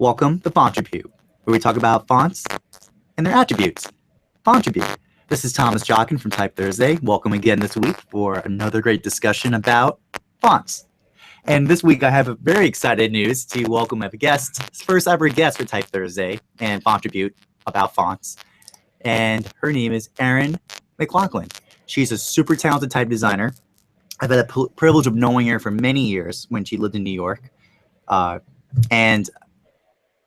Welcome to Fontribute, where we talk about fonts and their attributes. Fontribute. This is Thomas Jockin from TypeThursday. Welcome again this week for another great discussion about fonts. And this week I have a very excited news to welcome a guest, first ever guest for TypeThursday and Fontribute about fonts. And her name is Erin McLaughlin. She's a super talented type designer. I've had the privilege of knowing her for many years when she lived in New York. And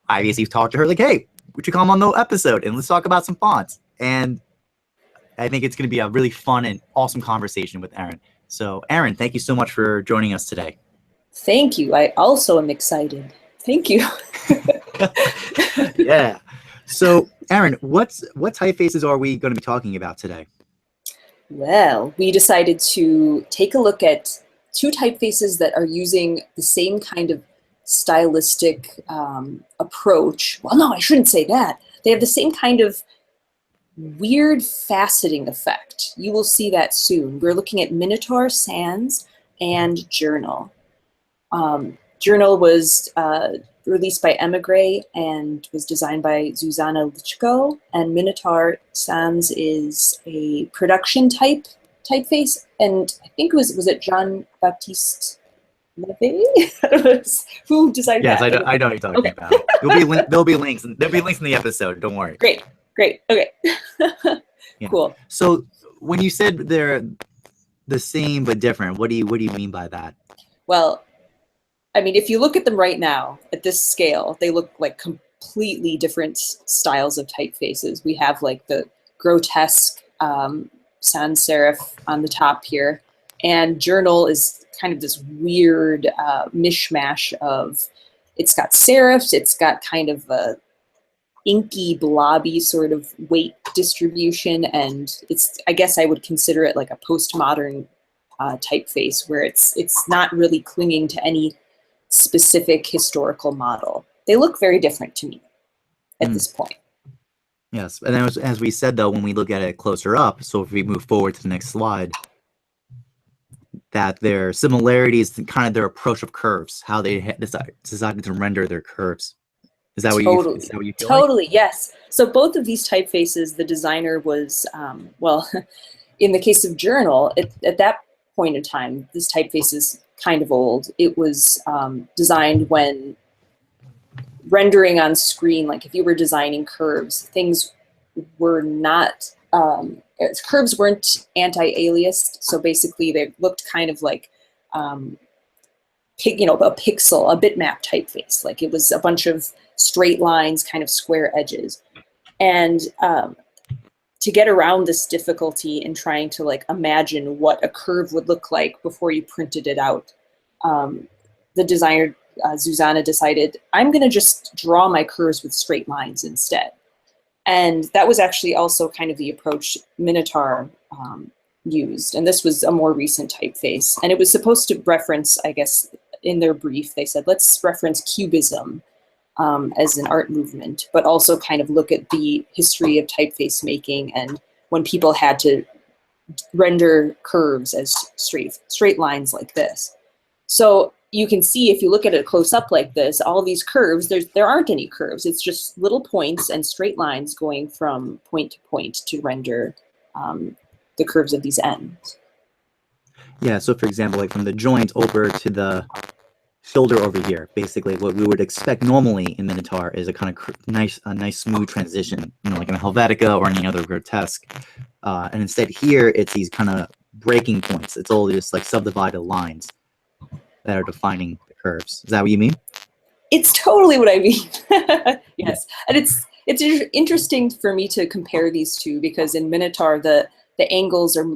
I basically talked to her like, hey, would you come on the episode and let's talk about some fonts? And I think it's going to be a really fun and awesome conversation with Erin. So Erin, thank you so much for joining us today. Thank you. I also am excited. Thank you. Yeah. So Erin, what typefaces are we going to be talking about today? Well, we decided to take a look at two typefaces that are using the same kind of stylistic approach. Well, no, I shouldn't say that. They have the same kind of weird faceting effect. You will see that soon. We're looking at Minotaur Sans and Journal. Journal was released by Emigre and was designed by Zuzana Lichko, and Minotaur Sans is a production typeface, and I think was it Jean-Baptiste who decided yes, that? Yes, I know what you're talking about. There'll be links in the episode. Don't worry. Great. Okay. Yeah. Cool. So when you said they're the same but different, what do you mean by that? Well, I mean, if you look at them right now at this scale, they look like completely different styles of typefaces. We have like the grotesque sans serif on the top here, and Journal is kind of this weird mishmash of, it's got serifs, it's got kind of a inky, blobby sort of weight distribution, and it's, I guess I would consider it like a postmodern typeface where it's not really clinging to any specific historical model. They look very different to me at this point. Yes, and as we said though, when we look at it closer up, so if we move forward to the next slide, that their similarities, kind of their approach of curves, how they decided to render their curves. Is that what you feel Totally, like? yes. So both of these typefaces, the designer was, well, in the case of Journal, at that point in time, this typeface is kind of old. It was designed when rendering on screen, like if you were designing curves, things were not, curves weren't anti-aliased, so basically they looked kind of like a pixel, a bitmap typeface. Like it was a bunch of straight lines, kind of square edges. And to get around this difficulty in trying to like imagine what a curve would look like before you printed it out, the designer, Zuzana, decided, I'm going to just draw my curves with straight lines instead. And that was actually also kind of the approach Minotaur used. And this was a more recent typeface. And it was supposed to reference, I guess, in their brief, they said, let's reference Cubism as an art movement, but also kind of look at the history of typeface making and when people had to render curves as straight lines like this. So you can see, if you look at it close up like this, all these curves, there aren't any curves. It's just little points and straight lines going from point to point to render the curves of these ends. Yeah, so for example, like from the joint over to the shoulder over here, basically what we would expect normally in Minotaur is a kind of nice smooth transition, like in a Helvetica or any other grotesque. And instead here, it's these kind of breaking points. It's all just like subdivided lines that are defining the curves. Is that what you mean? It's totally what I mean. Yes, and it's interesting for me to compare these two because in Minotaur the angles are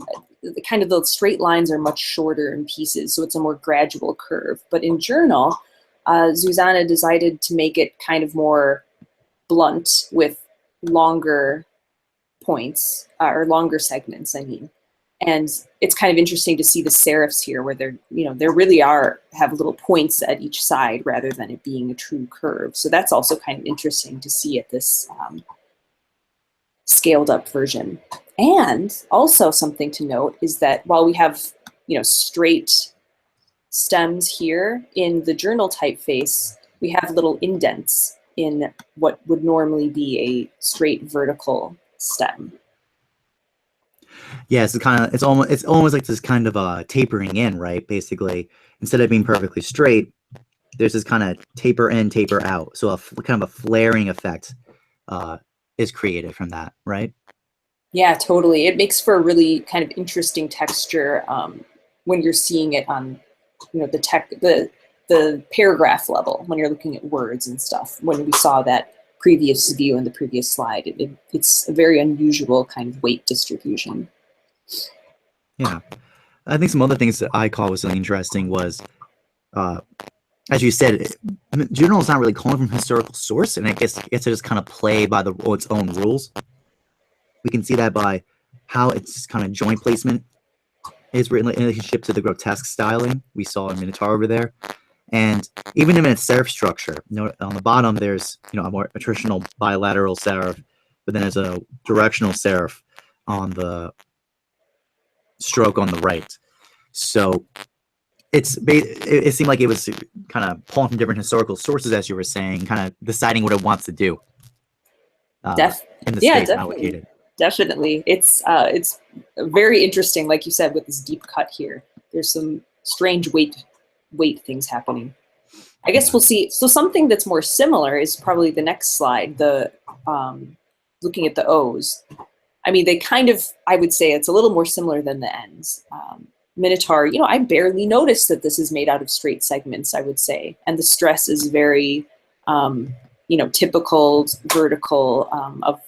kind of, the straight lines are much shorter in pieces, so it's a more gradual curve. But in Journal, Zuzana decided to make it kind of more blunt with longer points or longer segments, I mean. And it's kind of interesting to see the serifs here where they're, there really have little points at each side rather than it being a true curve. So that's also kind of interesting to see at this scaled up version. And also something to note is that while we have, straight stems here in the Journal typeface, we have little indents in what would normally be a straight vertical stem. Yeah, it's almost like this kind of tapering in, right? Basically, instead of being perfectly straight, there's this kind of taper in, taper out. So kind of a flaring effect is created from that, right? Yeah, totally. It makes for a really kind of interesting texture when you're seeing it on, the paragraph level, when you're looking at words and stuff. When we saw that previous view in the previous slide, it's a very unusual kind of weight distribution. Yeah. I think some other things that I call was really interesting was, as you said, journal is not really calling from historical source, and I guess it just kind of play by its own rules. We can see that by how its kind of joint placement is written in relationship to the grotesque styling we saw in Minotaur over there. And even in its serif structure, on the bottom there's a more traditional bilateral serif, but then there's a directional serif on the stroke on the right. So it seemed like it was kind of pulling from different historical sources, as you were saying, kind of deciding what it wants to do in the space allocated. Definitely. It's very interesting, like you said, with this deep cut here. There's some strange weight things happening. I guess we'll see. So something that's more similar is probably the next slide, the looking at the O's. I mean, they kind of, I would say it's a little more similar than the N's. Minotaur, I barely noticed that this is made out of straight segments, I would say. And the stress is very, typical vertical of,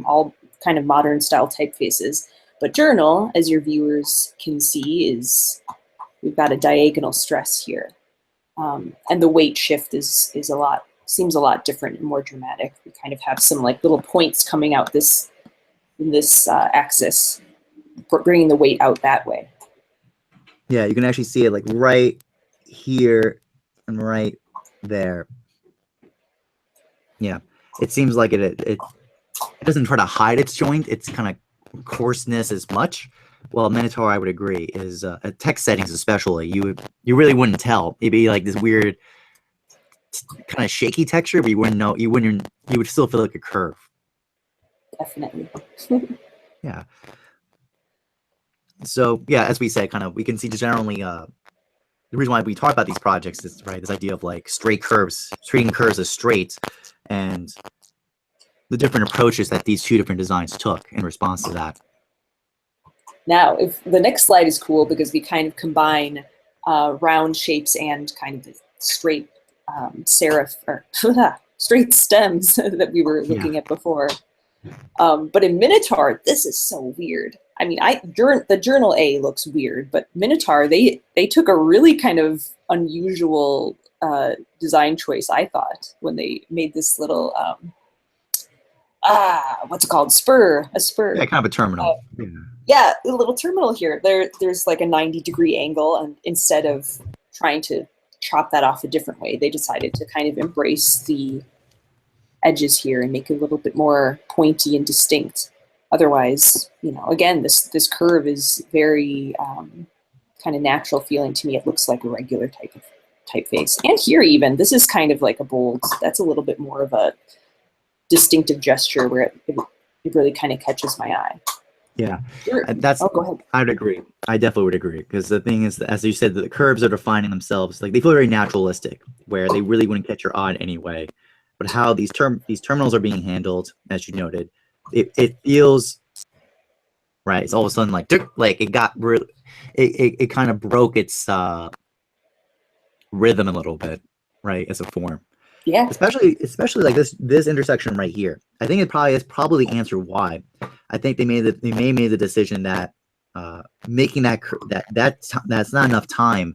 all kind of modern style typefaces. But journal, as your viewers can see, we've got a diagonal stress here. And the weight shift seems a lot different and more dramatic. We kind of have some like little points coming out in this axis, bringing the weight out that way. Yeah, you can actually see it like right here and right there. Yeah, it seems like it doesn't try to hide its joint. It's kind of coarseness as much. Well, Minotaur, I would agree, is text settings especially. You really wouldn't tell. It'd be like this weird, kind of shaky texture, but you wouldn't know. You would still feel like a curve. Definitely. Yeah. So yeah, as we said, we can see generally the reason why we talk about these projects is this idea of like straight curves, treating curves as straight, and the different approaches that these two different designs took in response to that. Now, if the next slide is cool because we kind of combine round shapes and kind of the straight serif or straight stems that we were looking at before. But in Minotaur, this is so weird. I mean, the journal A looks weird, but Minotaur, they took a really kind of unusual design choice, I thought, when they made this little what's it called? A spur. Yeah, kind of a terminal. Yeah, a little terminal here. There's like a 90-degree angle, and instead of trying to chop that off a different way, they decided to kind of embrace the edges here and make it a little bit more pointy and distinct. Otherwise, again, this curve is very kind of natural feeling to me. It looks like a regular type of typeface. And here even, this is kind of like a bold. That's a little bit more of a distinctive gesture where it really kind of catches my eye. Yeah, Sure. Go ahead. I'd agree. I definitely would agree, because the thing is, as you said, the curves are defining themselves. Like, they feel very naturalistic, where they really wouldn't catch your eye in any way. But how these terminals are being handled, as you noted, it feels right. It's all of a sudden like it got really, it kind of broke its rhythm a little bit, right, as a form. Yeah. Especially like this intersection right here. I think it's probably the answer why. I think they made the decision that making that's not enough time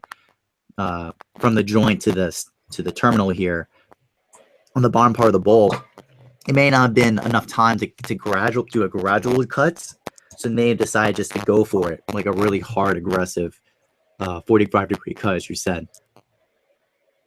from the joint to the terminal here on the bottom part of the bowl. It may not have been enough time to do a gradual cut, so they decided just to go for it, like a really hard, aggressive 45-degree cut, as you said.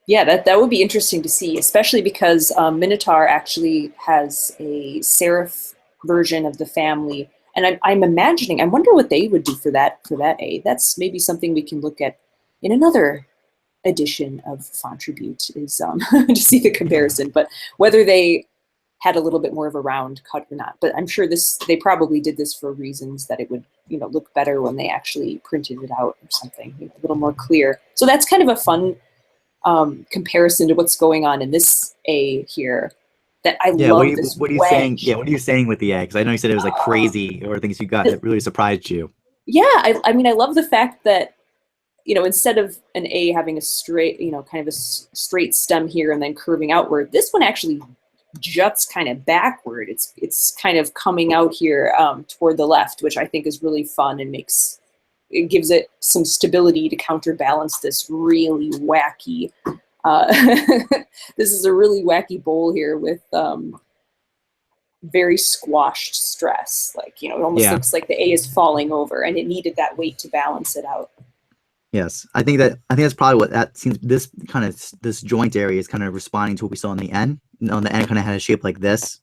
Yeah, that would be interesting to see, especially because Minotaur actually has a serif version of the family, and I'm imagining. I wonder what they would do for that A. That's maybe something we can look at in another edition of Fontribute is to see the comparison, but whether they had a little bit more of a round cut or not. But I'm sure they probably did this for reasons that it would, look better when they actually printed it out or something, a little more clear. So that's kind of a fun comparison to what's going on in this A here. That I love this. What are you saying? Yeah, what are you saying with the A? Because I know you said it was like crazy or things you got that really surprised you. Yeah, I mean, I love the fact that, instead of an A having a straight, kind of a straight stem here and then curving outward, this one actually juts kind of backward. It's kind of coming out here toward the left, which I think is really fun and it gives it some stability to counterbalance this really wacky. This is a really wacky bowl here with very squashed stress. Like, it almost looks like the A is falling over, and it needed that weight to balance it out. Yes, I think that's probably what that seems. This joint area is kind of responding to what we saw on the end. On the end, kind of had a shape like this,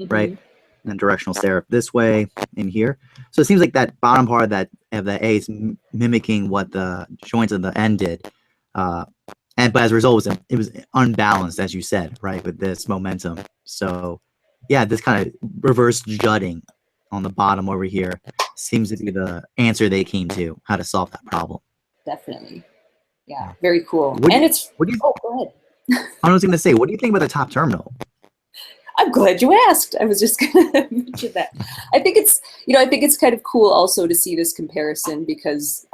right? And then directional serif this way in here. So it seems like that bottom part of the A is mimicking what the joints of the end did. But as a result, it was unbalanced, as you said, right, with this momentum. So, yeah, this kind of reverse jutting on the bottom over here seems to be the answer they came to, how to solve that problem. Definitely. Yeah, very cool. Go ahead. I was going to say, what do you think about the top terminal? I'm glad you asked. I was just going to mention that. I think it's kind of cool also to see this comparison because,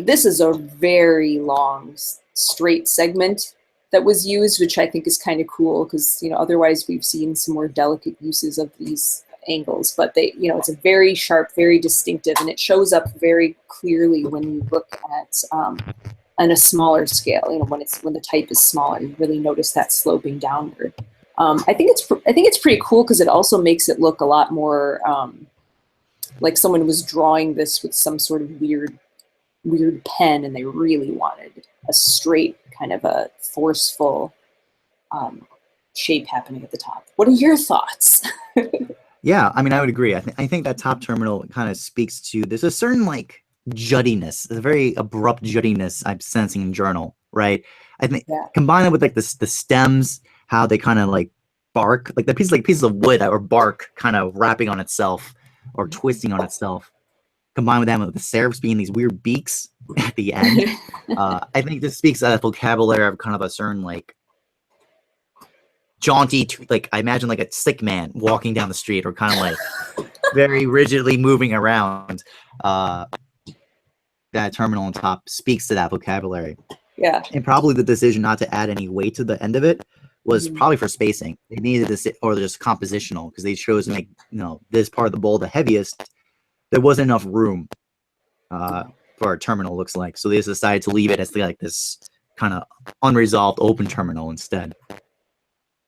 this is a very long straight segment that was used, which I think is kind of cool because, otherwise we've seen some more delicate uses of these angles, but it's a very sharp, very distinctive, and it shows up very clearly when you look at on a smaller scale. When the type is smaller, you really notice that sloping downward. I think it's pretty cool because it also makes it look a lot more like someone was drawing this with some sort of weird pen, and they really wanted a straight kind of a forceful shape happening at the top. What are your thoughts? Yeah, I would agree. I think that top terminal kind of speaks to, there's a certain like juttiness, a very abrupt juttiness I'm sensing in journal, right? I think combine it with like the stems, how they kind of like bark, like the pieces of wood or bark kind of wrapping on itself or twisting on itself. Combined with that, with the serifs being these weird beaks at the end, I think this speaks to that vocabulary of kind of a certain like jaunty, like I imagine like a sick man walking down the street, or kind of like very rigidly moving around. That terminal on top speaks to that vocabulary. Yeah, and probably the decision not to add any weight to the end of it was probably for spacing. They needed this, or just compositional, because they chose to make this part of the bowl the heaviest. There wasn't enough room for a terminal, looks like. So they just decided to leave it as like this kind of unresolved open terminal instead.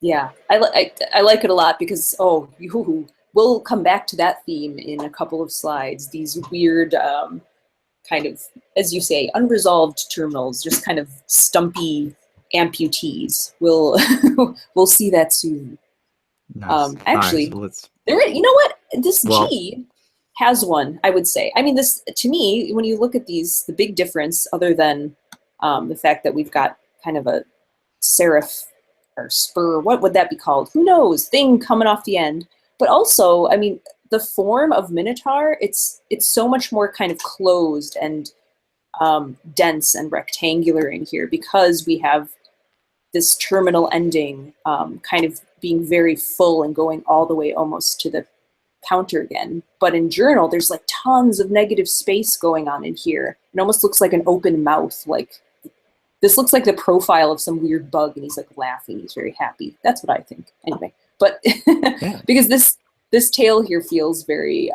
Yeah, I like it a lot because, we'll come back to that theme in a couple of slides. These weird kind of, as you say, unresolved terminals, just kind of stumpy amputees. We'll see that soon. Nice. Actually, right, you know what? This G has one, I would say. This, to me, when you look at these, the big difference, other than the fact that we've got kind of a serif or spur, what would that be called? Who knows? Thing coming off the end. But also, the form of Minotaur, it's so much more kind of closed and dense and rectangular in here, because we have this terminal ending kind of being very full and going all the way almost to the counter again. But in journal, there's like tons of negative space going on in here. It almost looks like an open mouth. Like this looks like the profile of some weird bug, and he's like laughing. He's very happy. That's what I think. Anyway, but because this tail here feels very,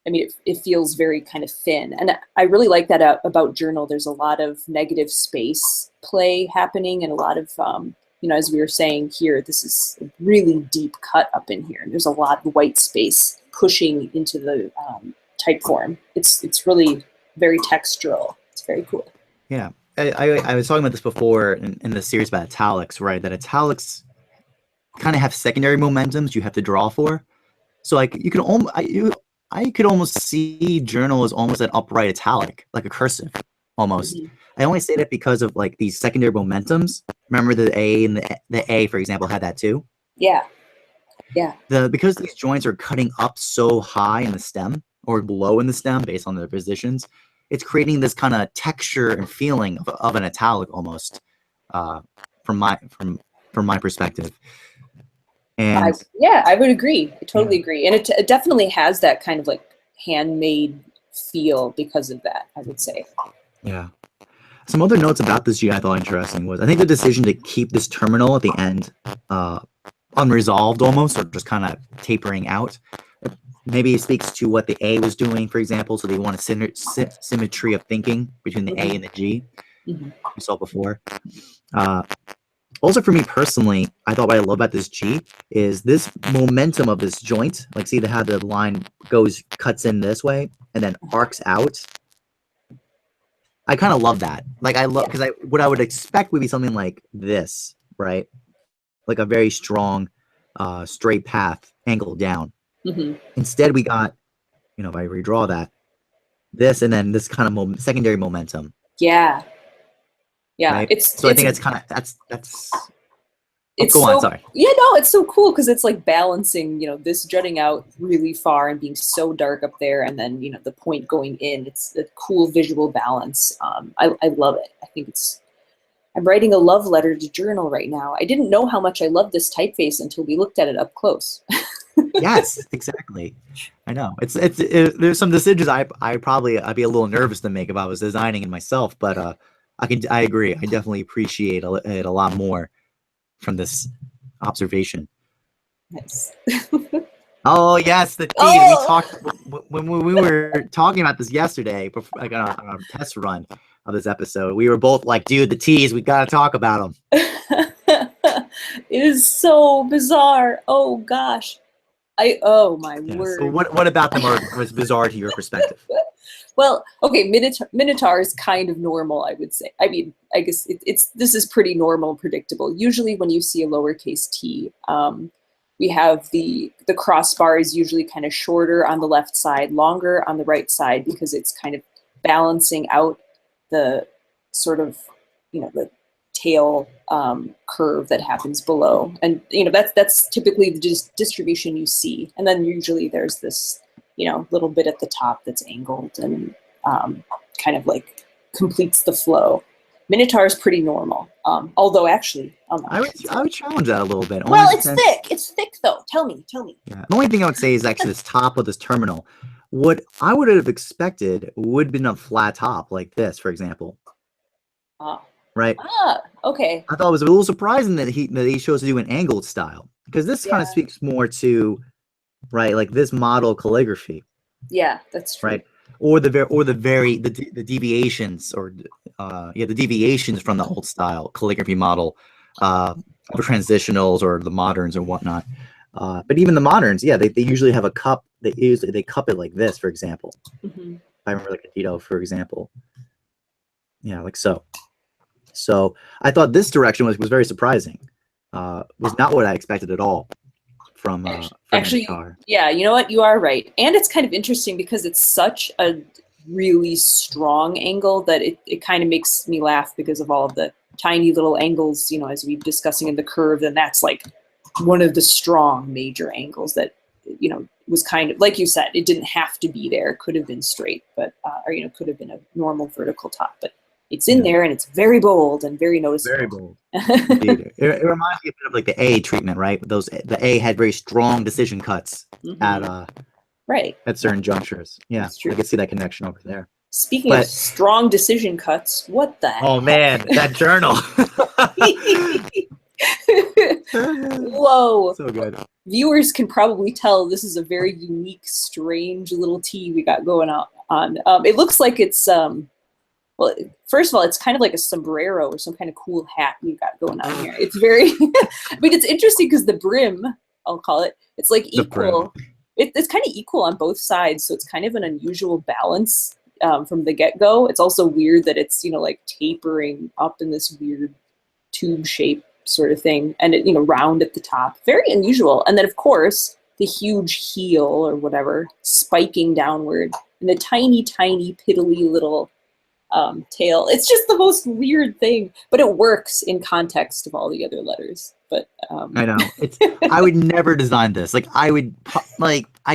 it feels very kind of thin. And I really like that about journal. There's a lot of negative space play happening, and a lot of, as we were saying here, this is a really deep cut up in here. And there's a lot of white space pushing into the type form. It's really very textural. It's very cool. Yeah. I was talking about this before in the series about italics, right? That italics kind of have secondary momentums you have to draw for. So like you can I could almost see journal as almost an upright italic, like a cursive, almost. Mhm. I only say that because of like these secondary momentums. Remember the A and the A, for example, had that too. Yeah. Yeah. Because these joints are cutting up so high in the stem or below in the stem based on their positions, it's creating this kind of texture and feeling of an italic almost, from my perspective. And I would agree. I totally yeah. agree. And it definitely has that kind of like handmade feel because of that, I would say. Yeah. Some other notes about this G I thought interesting was I think the decision to keep this terminal at the end unresolved almost, or just kind of tapering out. Maybe it speaks to what the A was doing, for example. So they want a symmetry of thinking between the A and the G. Mhm. We saw before. Also, for me personally, I thought what I love about this G is this momentum of this joint. Like, see how the line cuts in this way and then arcs out. I kind of love that. Like, I love because what I would expect would be something like this, right? Like a very strong, straight path angled down. Mm-hmm. Instead, we got, if I redraw that, this and then this kind of secondary momentum. Yeah. Yeah. Right. So I think that's kind of that's. It's go so, on. Sorry. Yeah, no, it's so cool because it's like balancing, this jutting out really far and being so dark up there, and then the point going in. It's a cool visual balance. I love it. I think I'm writing a love letter to journal right now. I didn't know how much I loved this typeface until we looked at it up close. Yes, exactly. I know there's some decisions I'd be a little nervous to make if I was designing it myself, but I agree. I definitely appreciate it a lot more from this observation. Nice. Oh yes, the T. Oh! We talked when we were talking about this yesterday, before, like on our test run of this episode. We were both like, "Dude, the T's. We got to talk about them." It is so bizarre. Oh gosh. Oh my word. So what about them was bizarre to your perspective? Well, okay, Minotaur is kind of normal, I would say. I mean, I guess this is pretty normal and predictable. Usually when you see a lowercase t, we have the crossbar is usually kind of shorter on the left side, longer on the right side, because it's kind of balancing out the sort of, the tail curve that happens below. And, that's typically the distribution you see. And then usually there's this, little bit at the top that's angled and kind of like completes the flow. Minotaur is pretty normal. Although actually, I would challenge that a little bit. Well, it's thick. It's thick though. Tell me. Yeah. The only thing I would say is actually this top of this terminal. What I would have expected would have been a flat top like this, for example. Right. Okay. I thought it was a little surprising that he chose to do an angled style, because this kind of speaks more to, right, like this model calligraphy. Yeah, that's true. Right. Or the deviations, or the deviations from the old style calligraphy model, the transitionals or the moderns or whatnot. But even the moderns, they usually have a cup. They cup it like this, for example. Mm-hmm. If I remember, like a Tito, for example. Yeah, like so. So I thought this direction was very surprising. Was not what I expected at all from actually, Minotaur. Yeah, you know what? You are right. And it's kind of interesting because it's such a really strong angle that it kind of makes me laugh because of all of the tiny little angles, as we've discussing in the curve. And that's like one of the strong major angles that, was kind of, like you said, it didn't have to be there. It could have been straight, but, or, could have been a normal vertical top. But it's in there, and it's very bold and very noticeable. Very bold. Indeed. It reminds me a bit of like the A treatment, right? The A had very strong decision cuts at certain junctures. Yeah, I can see that connection over there. Speaking of strong decision cuts, what the heck? Oh man, that journal. Whoa. So good. Viewers can probably tell this is a very unique, strange little T we got going on. It looks like it's well, first of all, it's kind of like a sombrero or some kind of cool hat we got going on here. It's very, I mean, it's interesting because the brim, I'll call it, it's like equal. It's kind of equal on both sides. So it's kind of an unusual balance from the get-go. It's also weird that it's, like tapering up in this weird tube shape sort of thing. And it, round at the top. Very unusual. And then, of course, the huge heel or whatever spiking downward. And the tiny, tiny, piddly little tail. It's just the most weird thing, but it works in context of all the other letters. But I know I would never design this. Like I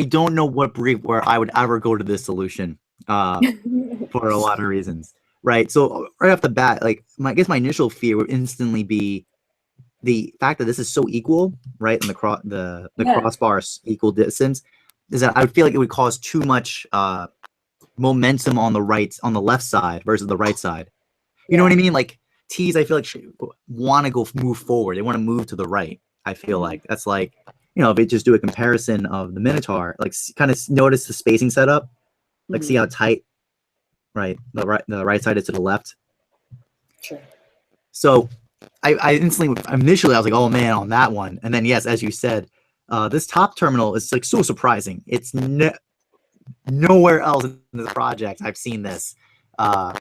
don't know what brief where I would ever go to this solution for a lot of reasons. Right. So right off the bat, like I guess my initial fear would instantly be the fact that this is so equal, right? And the crossbars equal distance is that I would feel like it would cause too much momentum on the left side versus the right side. You know what I mean? Like T's, I feel like want to move forward. They want to move to the right. I feel like that's like, if they just do a comparison of the Minotaur, like kind of notice the spacing setup, like see how tight, right? The right side is to the left. Sure. So I initially I was like, oh man, on that one. And then yes, as you said, this top terminal is like so surprising. It's nowhere else in this project I've seen this. I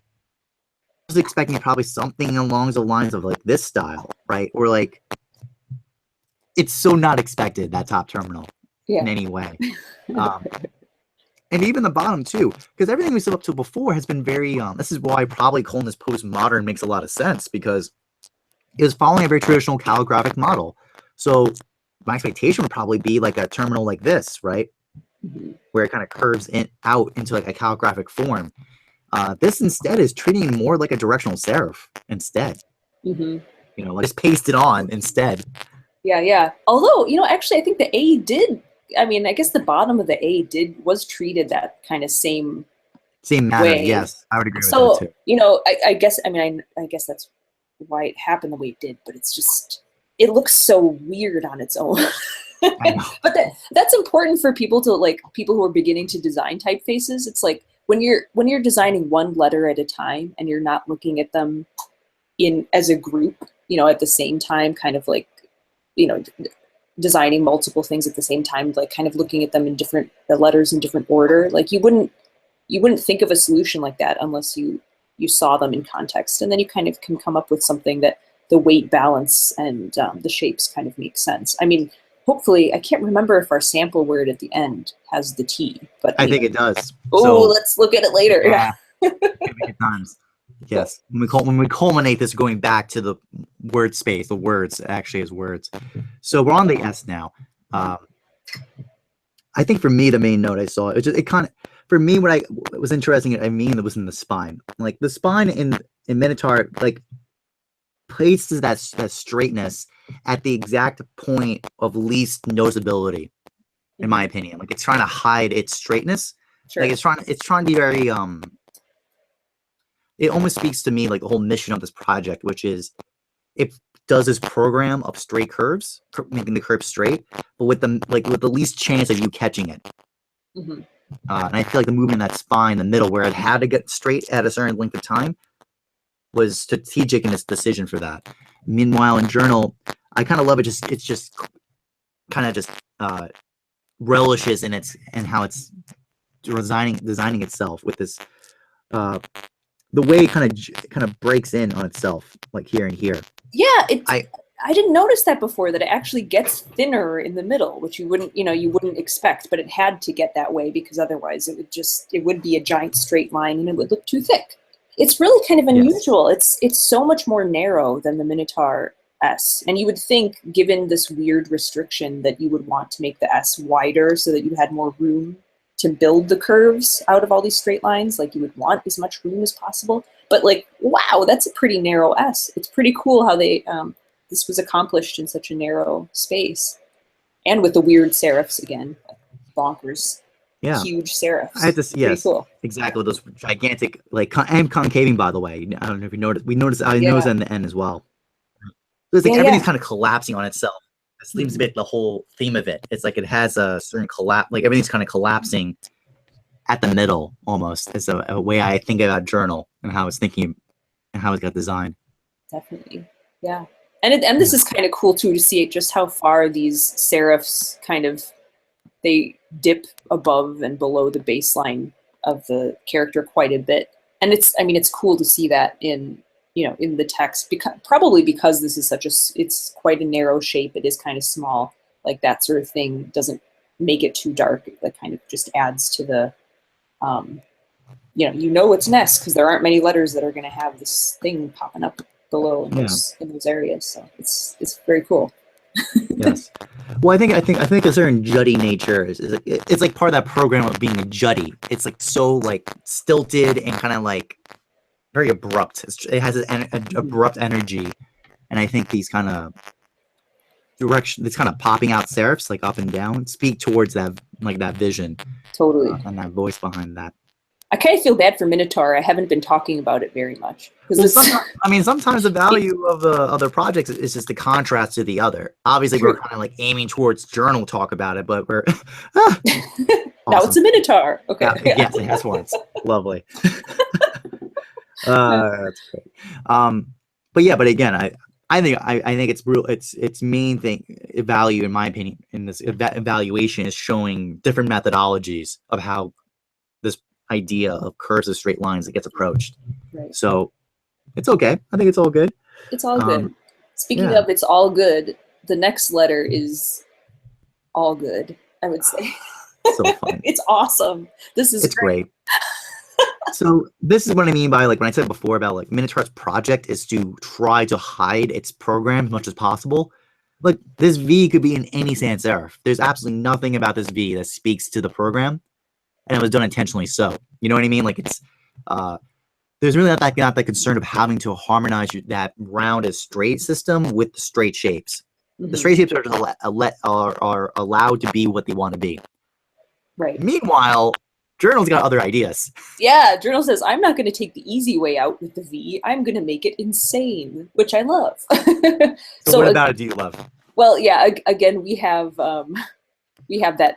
was expecting probably something along the lines of like this style, right? Or like it's so not expected, that top terminal in any way. And even the bottom too, because everything we set up to before has been very this is why probably calling this postmodern makes a lot of sense, because it was following a very traditional calligraphic model. So my expectation would probably be like a terminal like this, right? Where it kind of curves out into like a calligraphic form. This instead is treating it more like a directional serif instead. Like just paste it on instead. Yeah. Although, actually, I think the A did. I mean, I guess the bottom of the A was treated that kind of same manner. way. Yes, I would agree with that too. I guess that's why it happened the way it did. But it's just, it looks so weird on its own. But that's important for people who are beginning to design typefaces. It's like when you're designing one letter at a time and you're not looking at them as a group, at the same time, kind of like, designing multiple things at the same time, like kind of looking at them in the letters in different order. Like you wouldn't think of a solution like that unless you saw them in context, and then you kind of can come up with something that the weight balance and the shapes kind of make sense. I mean, hopefully, I can't remember if our sample word at the end has the T, but I think it does. Oh, let's look at it later. Yeah. Times. Yes. When we culminate this going back to the word space, the words actually as words. So we're on the S now. I think for me, the main note I saw, it kind of, for me, what was interesting, it was in the spine. Like the spine in Minotaur, like places that straightness at the exact point of least noticeability, in my opinion. Like it's trying to hide its straightness. Sure. Like it's trying to be very it almost speaks to me like the whole mission of this project, which is it does this program of straight curves, making the curve straight, but with the least chance of you catching it. And I feel like the movement in that spine, the middle, where it had to get straight at a certain length of time, was strategic in its decision for that. Meanwhile, in Journal, I kind of love it. It's just kind of just relishes in how it's designing itself with this. The way it kind of breaks in on itself, like here and here. Yeah, I didn't notice that before, that it actually gets thinner in the middle, which you wouldn't expect, but it had to get that way because otherwise it would be a giant straight line and it would look too thick. It's really kind of unusual. Yes. It's so much more narrow than the Minotaur S, and you would think, given this weird restriction, that you would want to make the S wider so that you had more room to build the curves out of all these straight lines. Like you would want as much room as possible, but like, wow, that's a pretty narrow S. It's pretty cool how they this was accomplished in such a narrow space, and with the weird serifs again, bonkers, huge serifs. I had this, yes, cool. Exactly, those gigantic, like, and concaving. By the way, I don't know if you noticed. We noticed. I noticed in the end as well. So it's like everything's kind of collapsing on itself. It seems to be the whole theme of it. It's like it has a certain collapse, like everything's kind of collapsing at the middle almost. As a way I think about Journal and how it's thinking and how it got designed. Definitely, yeah. And this is kind of cool too to see just how far these serifs kind of they dip above and below the baseline of the character quite a bit. And it's cool to see that in the text, probably because this is it's quite a narrow shape. It is kind of small, like that sort of thing doesn't make it too dark. That kind of just adds to the you know it's an S because there aren't many letters that are going to have this thing popping up below in those areas. So it's very cool. Yes. Well, I think a certain juddy nature is like, it's like part of that program of being a juddy. It's like so like stilted and kind of like very abrupt. It has an abrupt energy, and I think these kind of direction, this kind of popping out serifs like up and down, speak towards that like that vision, Totally, and that voice behind that. I kind of feel bad for Minotaur. I haven't been talking about it very much well, sometimes the value of other projects is just the contrast to the other. Obviously, we're kind of like aiming towards journal talk about it, but we're now it's a Minotaur. Okay, yes, that's once lovely. That's great. But again, I think it's real. Its main thing value, in my opinion, in this evaluation is showing different methodologies of how this idea of curves of straight lines that gets approached. Right. So it's okay. I think it's all good. It's all good. Speaking of it's all good, the next letter is all good, I would say. So fun. It's awesome. This is great. So this is what I mean by like when I said before about like Minotaur's project is to try to hide its program as much as possible. Like this V could be in any sans serif. There's absolutely nothing about this V that speaks to the program, and it was done intentionally so. You know what I mean? Like it's there's really not that concern of having to harmonize that round as straight system with the straight shapes. The straight shapes are just are allowed to be what they want to be. Right. Meanwhile, Journal's got other ideas. Yeah, Journal says, I'm not going to take the easy way out with the V. I'm going to make it insane, which I love. So what about it do you love? Well, yeah, again, we have that,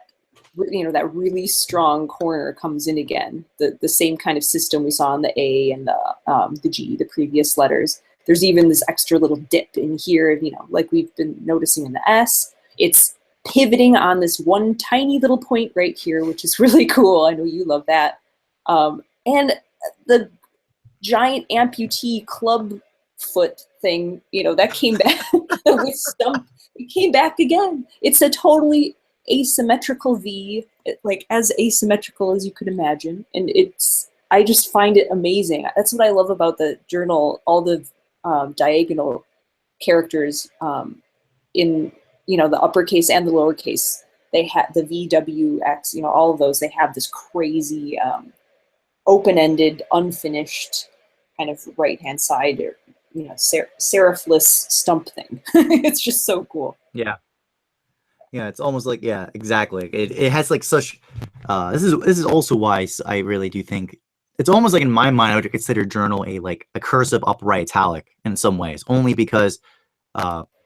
that really strong corner comes in again. The same kind of system we saw in the A and the G, the previous letters. There's even this extra little dip in here, like we've been noticing in the S. It's pivoting on this one tiny little point right here, which is really cool. I know you love that. And the giant amputee club foot thing, that came back with Stump. It came back again. It's a totally asymmetrical V, like as asymmetrical as you could imagine. And I just find it amazing. That's what I love about the journal, all the diagonal characters in the uppercase and the lowercase. They have the V, W, X, all of those. They have this crazy open-ended, unfinished kind of right-hand side, or serifless stump thing. It's just so cool. Yeah. Yeah, it's almost like exactly. It has like such. This is also why I really do think it's almost like in my mind I would consider journal a cursive upright italic in some ways, only because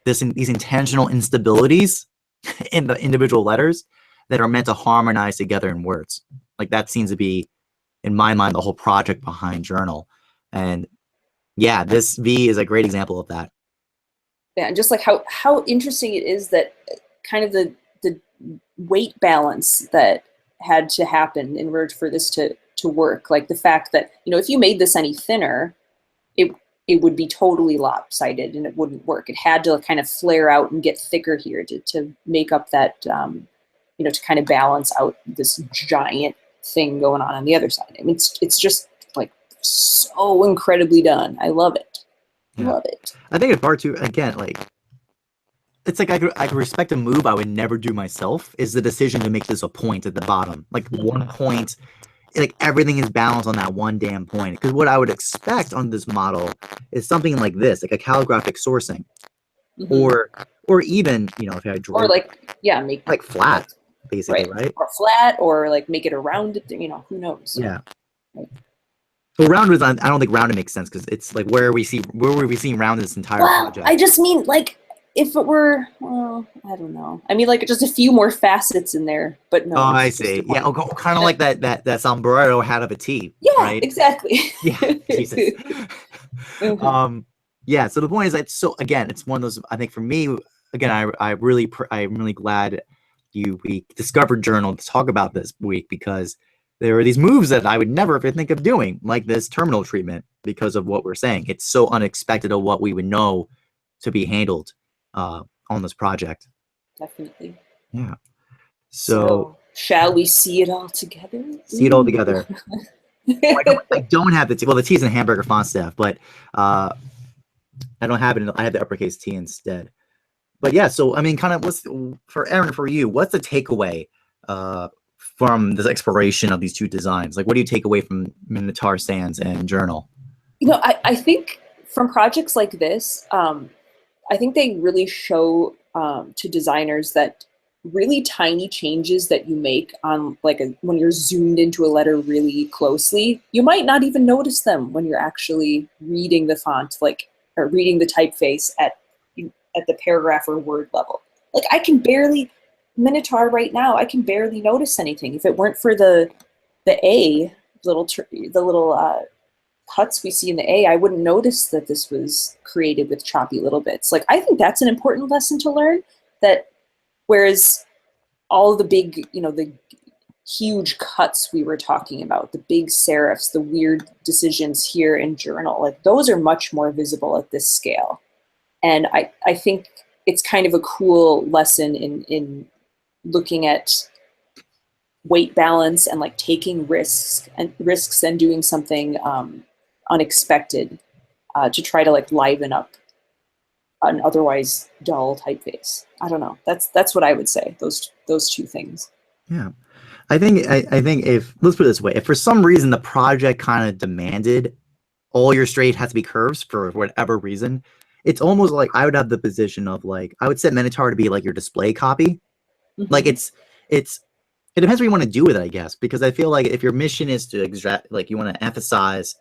these intentional instabilities in the individual letters that are meant to harmonize together in words. Like that seems to be, in my mind, the whole project behind journal. And yeah, this V is a great example of that. Yeah, and just like how interesting it is that kind of the weight balance that had to happen in order for this to work. Like the fact that, if you made this any thinner, it would be totally lopsided and it wouldn't work. It had to kind of flare out and get thicker here to make up that, to kind of balance out this giant thing going on the other side. I mean, it's just like so incredibly done. I love it. Yeah. Love it. I think in part two, again, like, it's like I could respect a move I would never do myself is the decision to make this a point at the bottom. Like one point, like everything is balanced on that one damn point. Because what I would expect on this model is something like this, like a calligraphic sourcing. Or even, if I draw, or make like flat, basically, right? Or flat, or like make it a rounded, who knows? Yeah. Right. Well, rounded, I don't think rounded makes sense because it's like where were we seeing rounded this entire project? I just mean like if it were, well, I don't know. I mean like just a few more facets in there, but no. Oh, I see. Yeah, kind of like that sombrero hat of a T. Yeah, right? Exactly. Yeah, Jesus. Yeah. So the point is that it's one of those. I think for me, again, I'm really glad we discovered journal to talk about this week because there are these moves that I would never ever think of doing, like this terminal treatment, because of what we're saying. It's so unexpected of what we would know to be handled on this project. Definitely. Yeah. So shall we see it all together? See it all together. I don't have the T. Well, the T is in hamburger font staff, but I don't have it. I have the uppercase T instead. But yeah, so I mean, kind of what's for Erin, for you, what's the takeaway from this exploration of these two designs? Like, what do you take away from Minotaur Sans and Journal? I think from projects like this, I think they really show to designers that really tiny changes that you make on when you're zoomed into a letter really closely, you might not even notice them when you're actually reading the font, or reading the typeface at the paragraph or word level. Like I can barely, Minotaur right now, I can barely notice anything. If it weren't for the A, the little cuts we see in the A, I wouldn't notice that this was created with choppy little bits. Like I think that's an important lesson to learn, that whereas all the big, the huge cuts we were talking about, the big serifs, the weird decisions here in Journal, like those are much more visible at this scale. And I think it's kind of a cool lesson in looking at weight balance and like taking risks and doing something unexpected to try to like liven up an otherwise dull typeface. I don't know. That's what I would say. Those two things. Yeah, I think if, let's put it this way, if for some reason the project kind of demanded all your straight has to be curves for whatever reason, it's almost like I would have the position of like, I would set Minotaur to be like your display copy. Mm-hmm. Like it depends what you want to do with it, I guess, because I feel like if your mission is to extract, like you want to emphasize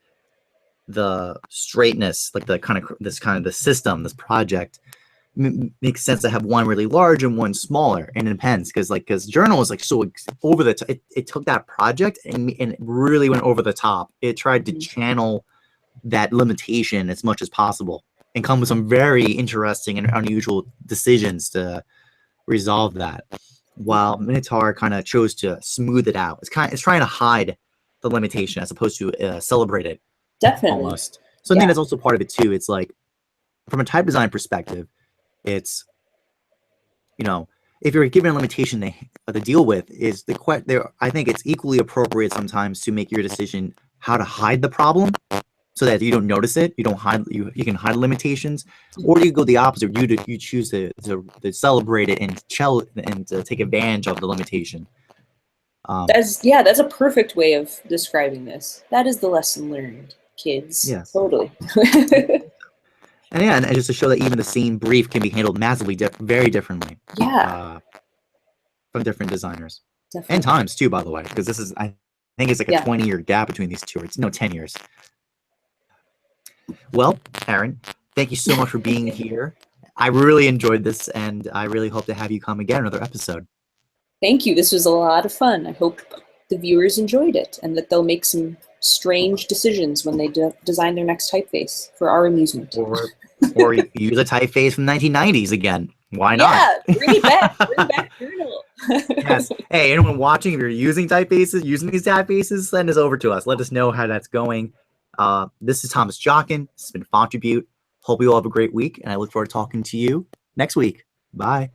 the straightness, like the system, this project, makes sense to have one really large and one smaller, and it depends because Journal is like so over the top. It took that project and it really went over the top. It tried to channel that limitation as much as possible and come with some very interesting and unusual decisions to resolve that. While Minotaur kind of chose to smooth it out. It's trying to hide the limitation as opposed to celebrate it. Definitely. Almost. So I think that's also part of it too. It's like from a type design perspective, it's if you're given a limitation to deal with, is I think it's equally appropriate sometimes to make your decision how to hide the problem so that you don't notice it. You don't hide. You can hide limitations, or you go the opposite. You choose to celebrate it and to take advantage of the limitation. That's a perfect way of describing this. That is the lesson learned, kids. Yes, totally. and just to show that even the same brief can be handled massively, very differently. Yeah. From different designers. Definitely. And times too, by the way, because this is, I think it's like a 20-year gap between these two. It's 10 years. Well, Erin, thank you so much for being here. I really enjoyed this, and I really hope to have you come again another episode. Thank you. This was a lot of fun. I hope the viewers enjoyed it and that they'll make some strange decisions when they design their next typeface for our amusement. Or use a typeface from the 1990s again. Why not? Yeah, bring it back. Bring back Journal. Yes. Hey, anyone watching, if you're using these typefaces, send this over to us. Let us know how that's going. This is Thomas Jockin. This has been Fontribute. Hope you all have a great week, and I look forward to talking to you next week. Bye.